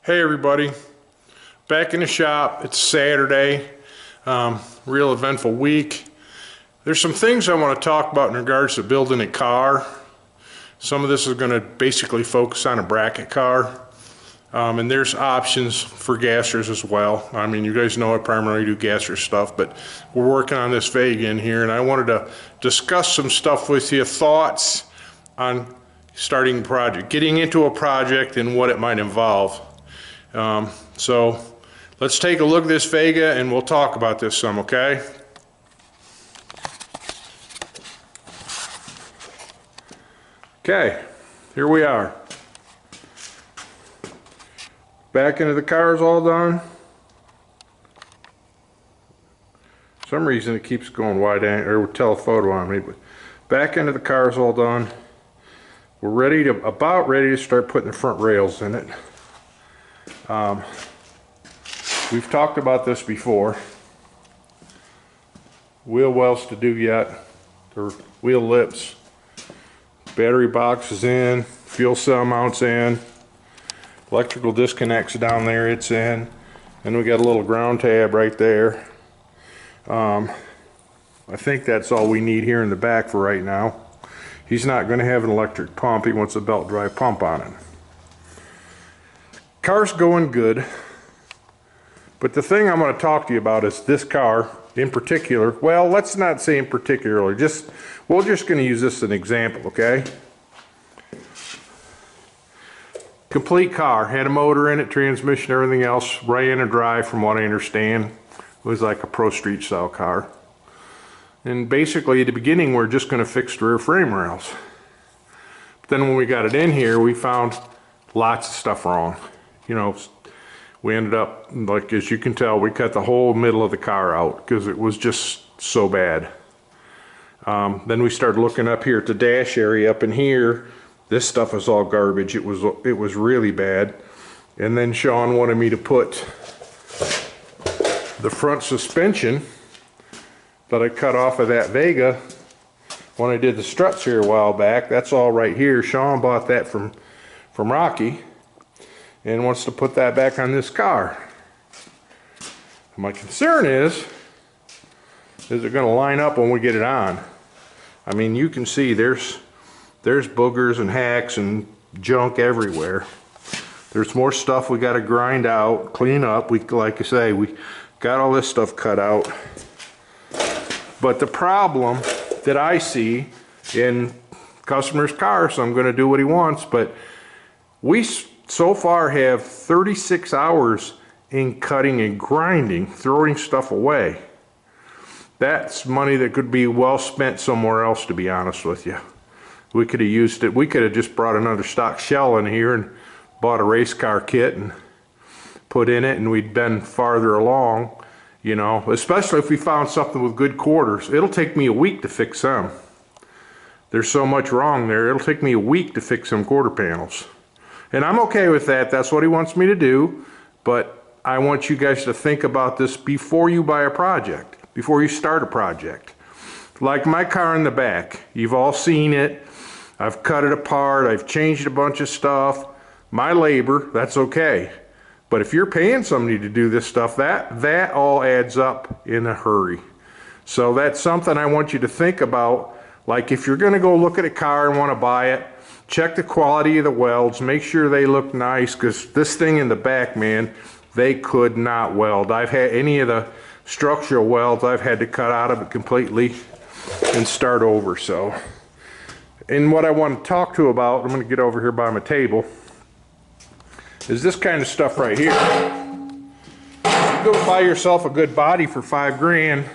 Hey everybody, back in the shop. It's Saturday, real eventful week. There's some things I want to talk about in regards to building a car. Some of this is going to basically focus on a bracket car, and there's options for gassers as well. I mean, you guys know I primarily do gasser stuff, but we're working on this Vega in here, and I wanted to discuss some stuff with you, thoughts on starting a project, getting into a project and what it might involve. So let's take a look at this Vega and we'll talk about this some, okay? Okay, here we are. Back into the car is all done. For some reason it keeps going wide angle or telephoto on me, but back into the car is all done. We're about ready to start putting the front rails in it. We've talked about this before. Wheel wells to do yet, or wheel lips. Battery box is in, fuel cell mounts in, electrical disconnects down there, it's in, and we got a little ground tab right there. I think that's all we need here in the back for right now. He's not going to have an electric pump, he wants a belt drive pump on it. Car's going good, but the thing I'm going to talk to you about is this car in particular. Well, let's not say in particular, we're just going to use this as an example, okay? Complete car, had a motor in it, transmission, everything else, ran and drive from what I understand. It was like a Pro Street style car. And basically at the beginning we're just going to fix the rear frame rails. But then when we got it in here we found lots of stuff wrong. You know, we ended up, like as you can tell, we cut the whole middle of the car out because it was just so bad. Then we started looking up here at the dash area up in here. This stuff is all garbage. It was really bad. And then Sean wanted me to put the front suspension that I cut off of that Vega when I did the struts here a while back. That's all right here. Sean bought that from Rocky and wants to put that back on this car. My concern is it going to line up when we get it on? I mean, you can see there's boogers and hacks and junk everywhere. There's more stuff we got to grind out, clean up. Like I say, we got all this stuff cut out. But the problem that I see in customer's car, so I'm going to do what he wants, but we so far have 36 hours in cutting and grinding, throwing stuff away. That's money that could be well spent somewhere else, to be honest with you. We could have used it. We could have just brought another stock shell in here and bought a race car kit and put in it, and we'd been farther along, you know, especially if we found something with good quarters. It'll take me a week to fix them. There's so much wrong there. It'll take me a week to fix some quarter panels. And I'm okay with that. That's what he wants me to do. But I want you guys to think about this before you buy a project, before you start a project. Like my car in the back, you've all seen it. I've cut it apart. I've changed a bunch of stuff. My labor, that's okay. But if you're paying somebody to do this stuff, that all adds up in a hurry. So that's something I want you to think about. Like if you're going to go look at a car and want to buy it, check the quality of the welds, make sure they look nice, because this thing in the back, man, they could not weld. I've had any of the structural welds, I've had to cut out of it completely and start over. So, and what I want to talk to about, I'm going to get over here by my table, is this kind of stuff right here. You go buy yourself a good body for $5 grand.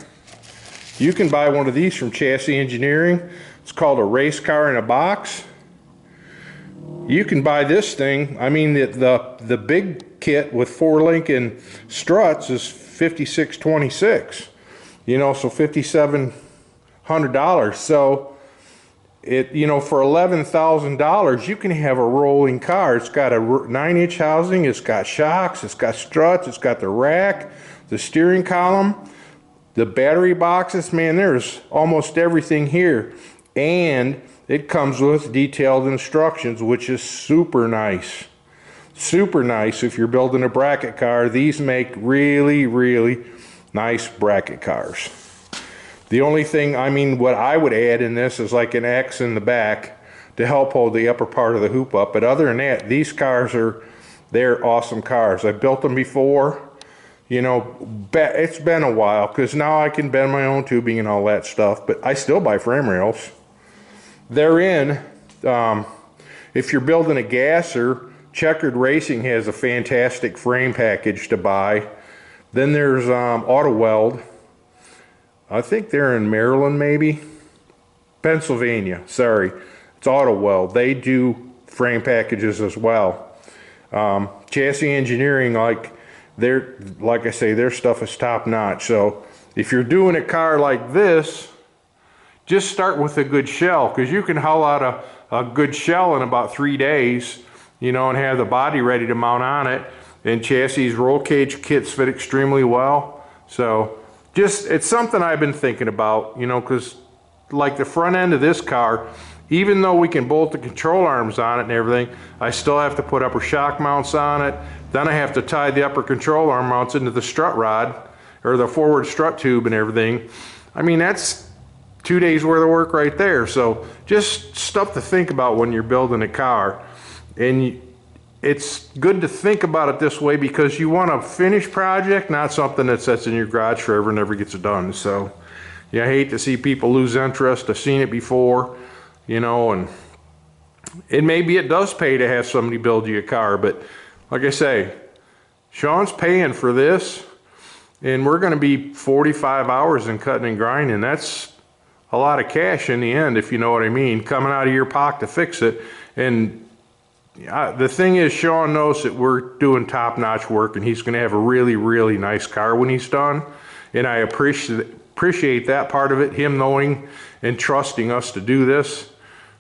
You can buy one of these from Chassis Engineering. It's called a race car in a box. You can buy this thing. I mean, the big kit with 4 Lincoln struts is $56.26. You know, so $5,700. So it, you know, for $11,000 you can have a rolling car. It's got a 9-inch housing. It's got shocks. It's got struts. It's got the rack, the steering column, the battery boxes. Man, there's almost everything here, and it comes with detailed instructions, which is super nice. Super nice if you're building a bracket car. These make really, really nice bracket cars. The only thing, I mean, what I would add in this is like an X in the back to help hold the upper part of the hoop up. But other than that, these cars they're awesome cars. I've built them before. You know, it's been a while because now I can bend my own tubing and all that stuff, but I still buy frame rails. They're in, if you're building a gasser, Checkered Racing has a fantastic frame package to buy. Then there's Auto Weld. I think they're in Maryland, maybe? Pennsylvania, sorry. It's Auto Weld. They do frame packages as well. Chassis Engineering, like I say, their stuff is top notch. So if you're doing a car like this, just start with a good shell, because you can hull out a good shell in about 3 days, you know, and have the body ready to mount on it. And chassis roll cage kits fit extremely well. So just, it's something I've been thinking about, you know, because like the front end of this car, even though we can bolt the control arms on it and everything, I still have to put upper shock mounts on it. Then I have to tie the upper control arm mounts into the strut rod, or the forward strut tube and everything. I mean, that's 2 days worth of work right there. So just stuff to think about when you're building a car. And it's good to think about it this way because you want a finished project, not something that sits in your garage forever and never gets done. So yeah, I hate to see people lose interest. I've seen it before, you know, and maybe it does pay to have somebody build you a car, but like I say, Sean's paying for this, and we're going to be 45 hours in cutting and grinding. That's a lot of cash in the end, if you know what I mean, coming out of your pocket to fix it. And the thing is, Sean knows that we're doing top-notch work, and he's going to have a really, really nice car when he's done. And I appreciate that part of it, him knowing and trusting us to do this.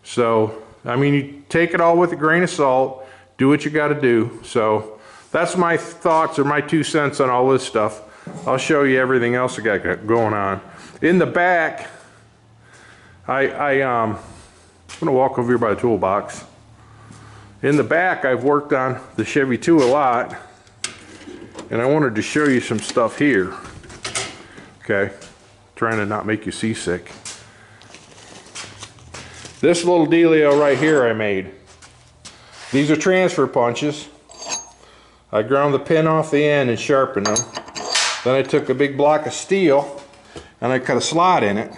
So, I mean, you take it all with a grain of salt. Do what you got to do. So that's my thoughts or my 2 cents on all this stuff. I'll show you everything else I got going on. In the back, I'm gonna walk over here by the toolbox. In the back, I've worked on the Chevy 2 a lot, and I wanted to show you some stuff here. Okay, trying to not make you seasick. This little dealio right here I made. These are transfer punches. I ground the pin off the end and sharpened them. Then I took a big block of steel and I cut a slot in it.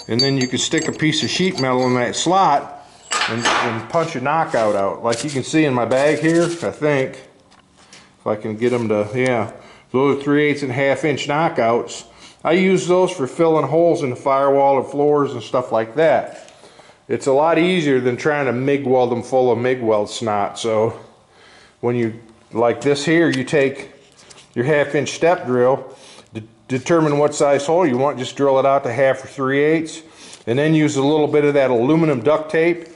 And then you can stick a piece of sheet metal in that slot and punch a knockout out. Like you can see in my bag here, I think. If I can get them to, yeah. Those are 3/8 and 1/2 inch knockouts. I use those for filling holes in the firewall or floors and stuff like that. It's a lot easier than trying to MIG weld them full of MIG weld snot. So when you, like this here, you take your 1/2 inch step drill, determine what size hole you want, just drill it out to 1/2 or 3/8, and then use a little bit of that aluminum duct tape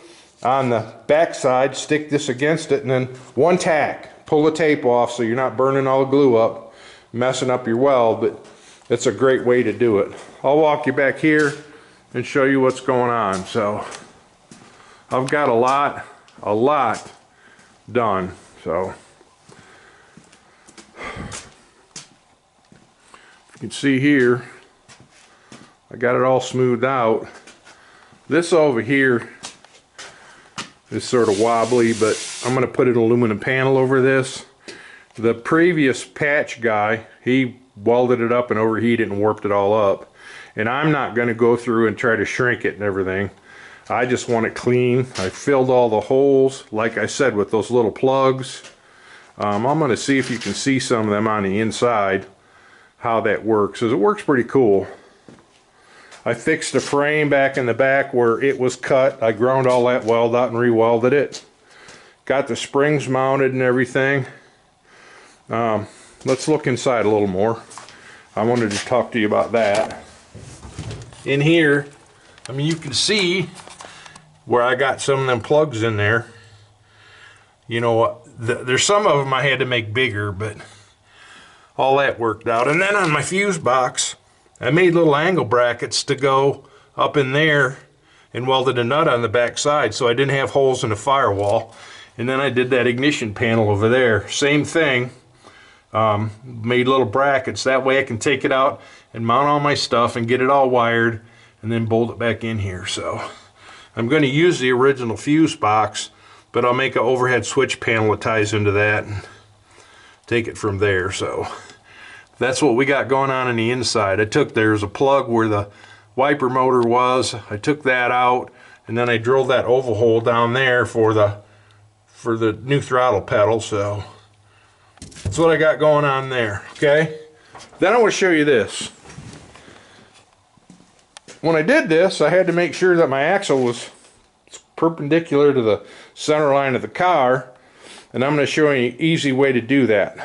on the back side, stick this against it, and then one tack, pull the tape off so you're not burning all the glue up, messing up your weld, but it's a great way to do it. I'll walk you back here and show you what's going on. So I've got a lot done. So you can see here, I got it all smoothed out. This over here is sort of wobbly, but I'm going to put an aluminum panel over this. The previous patch guy, he welded it up and overheated and warped it all up. And I'm not going to go through and try to shrink it and everything. I just want it clean. I filled all the holes, like I said, with those little plugs. I'm going to see if you can see some of them on the inside, how that works, because it works pretty cool. I fixed the frame back in the back where it was cut. I ground all that weld out and re-welded it. Got the springs mounted and everything. Let's look inside a little more. I wanted to talk to you about that. In here, I mean, you can see where I got some of them plugs in there. You know, there's some of them I had to make bigger, but all that worked out. And then on my fuse box, I made little angle brackets to go up in there and welded a nut on the back side so I didn't have holes in the firewall. And then I did that ignition panel over there. Same thing. Made little brackets. That way I can take it out and mount all my stuff and get it all wired and then bolt it back in here. So I'm going to use the original fuse box, but I'll make an overhead switch panel that ties into that and take it from there. So that's what we got going on the inside. There's a plug where the wiper motor was. I took that out, and then I drilled that oval hole down there for the new throttle pedal. So that's what I got going on there. Okay, then I want to show you this. When I did this, I had to make sure that my axle was perpendicular to the center line of the car, and I'm going to show you an easy way to do that.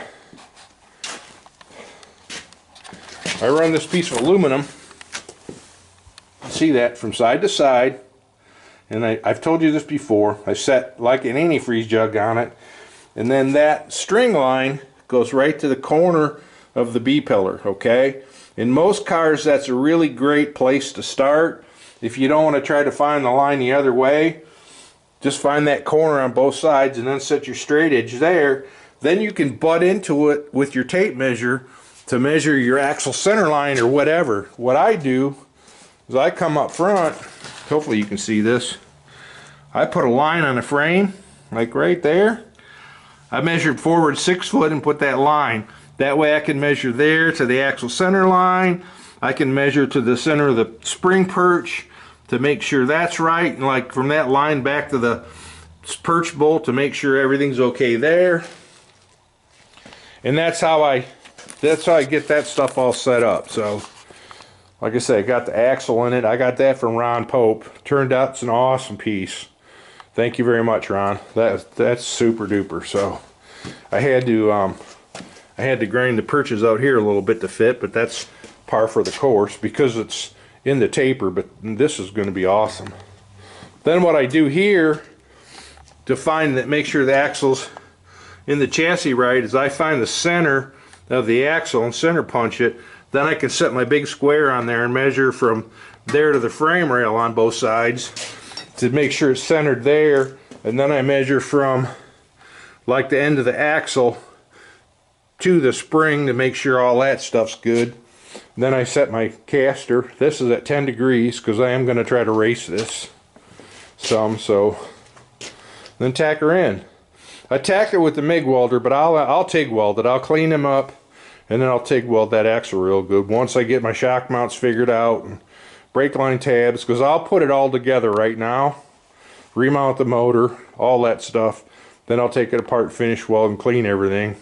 I run this piece of aluminum, see that, from side to side, and I've told you this before, I set like an antifreeze jug on it, and then that string line goes right to the corner of the B-pillar, okay? In most cars, that's a really great place to start. If you don't want to try to find the line the other way, just find that corner on both sides and then set your straight edge there. Then you can butt into it with your tape measure to measure your axle center line or whatever. What I do is I come up front, hopefully you can see this, I put a line on the frame, like right there. I measured forward 6 foot and put that line. That way I can measure there to the axle center line. I can measure to the center of the spring perch to make sure that's right, and like from that line back to the perch bolt to make sure everything's okay there. And that's how I get that stuff all set up. So like I said, I got the axle in it. I got that from Ron Pope. Turned out it's an awesome piece. Thank you very much, Ron. That's super duper. So I had to grind the perches out here a little bit to fit, but that's par for the course because it's in the taper. But this is going to be awesome. Then what I do here to make sure the axle's in the chassis right is I find the center of the axle and center punch it. Then I can set my big square on there and measure from there to the frame rail on both sides to make sure it's centered there. And then I measure from like the end of the axle to the spring to make sure all that stuff's good. And then I set my caster. This is at 10 degrees because I am going to try to race this some. So then tack her in. I tack it with the MIG welder, but I'll TIG weld it. I'll clean them up and then I'll TIG weld that axle real good once I get my shock mounts figured out and brake line tabs, because I'll put it all together right now, remount the motor, all that stuff. Then I'll take it apart, finish weld, and clean everything.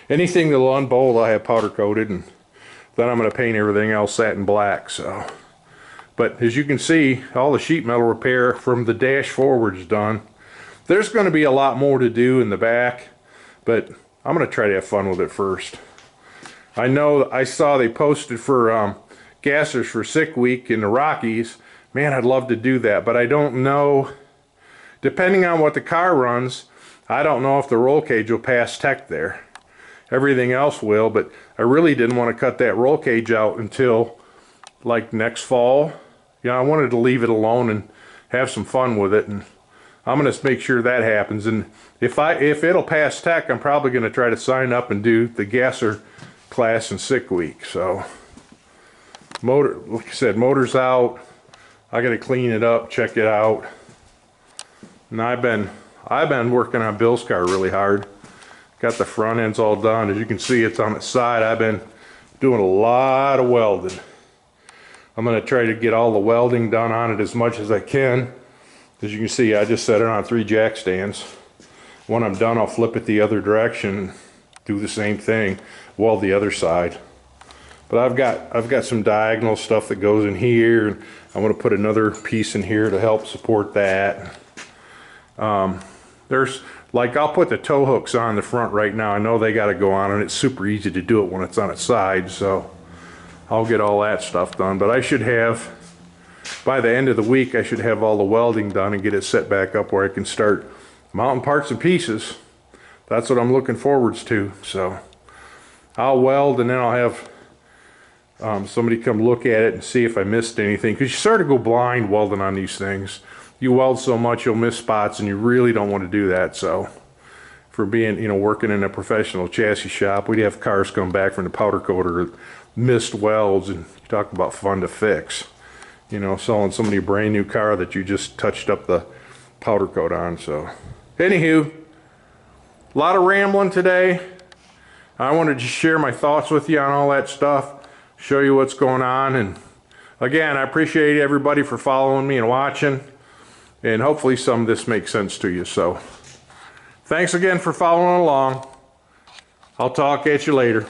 Anything that'll unbolt I have powder coated, and then I'm going to paint everything else satin black. So, but as you can see, all the sheet metal repair from the dash forward is done. There's going to be a lot more to do in the back, but I'm going to try to have fun with it first. I know I saw they posted for gassers for Sick Week in the Rockies. Man, I'd love to do that, but I don't know. Depending on what the car runs, I don't know if the roll cage will pass tech there. Everything else will, but I really didn't want to cut that roll cage out until like next fall. You know, I wanted to leave it alone and have some fun with it, and I'm going to make sure that happens. And if it'll pass tech, I'm probably going to try to sign up and do the gasser class in Sick Week. So motor, like I said, motor's out. I got to clean it up, check it out. And I've been working on Bill's car really hard. Got the front ends all done. As you can see, it's on its side. I've been doing a lot of welding. I'm going to try to get all the welding done on it as much as I can. As you can see, I just set it on 3 jack stands. When I'm done, I'll flip it the other direction, do the same thing, weld the other side. But I've got some diagonal stuff that goes in here, and I'm going to put another piece in here to help support that. There's, like, I'll put the tow hooks on the front right now. I know they got to go on, and it's super easy to do it when it's on its side, so I'll get all that stuff done. But I should have, by the end of the week, I should have all the welding done and get it set back up where I can start mounting parts and pieces. That's what I'm looking forwards to. So I'll weld, and then I'll have somebody come look at it and see if I missed anything, because you sort of go blind welding on these things. you weld so much you'll miss spots, and you really don't want to do that. So for being, you know, working in a professional chassis shop, we'd have cars come back from the powder coater with missed welds, and you talk about fun to fix. You know, selling somebody a brand new car that you just touched up the powder coat on. So anywho, a lot of rambling today. I wanted to share my thoughts with you on all that stuff, show you what's going on, and again, I appreciate everybody for following me and watching, and hopefully some of this makes sense to you. So thanks again for following along. I'll talk at you later.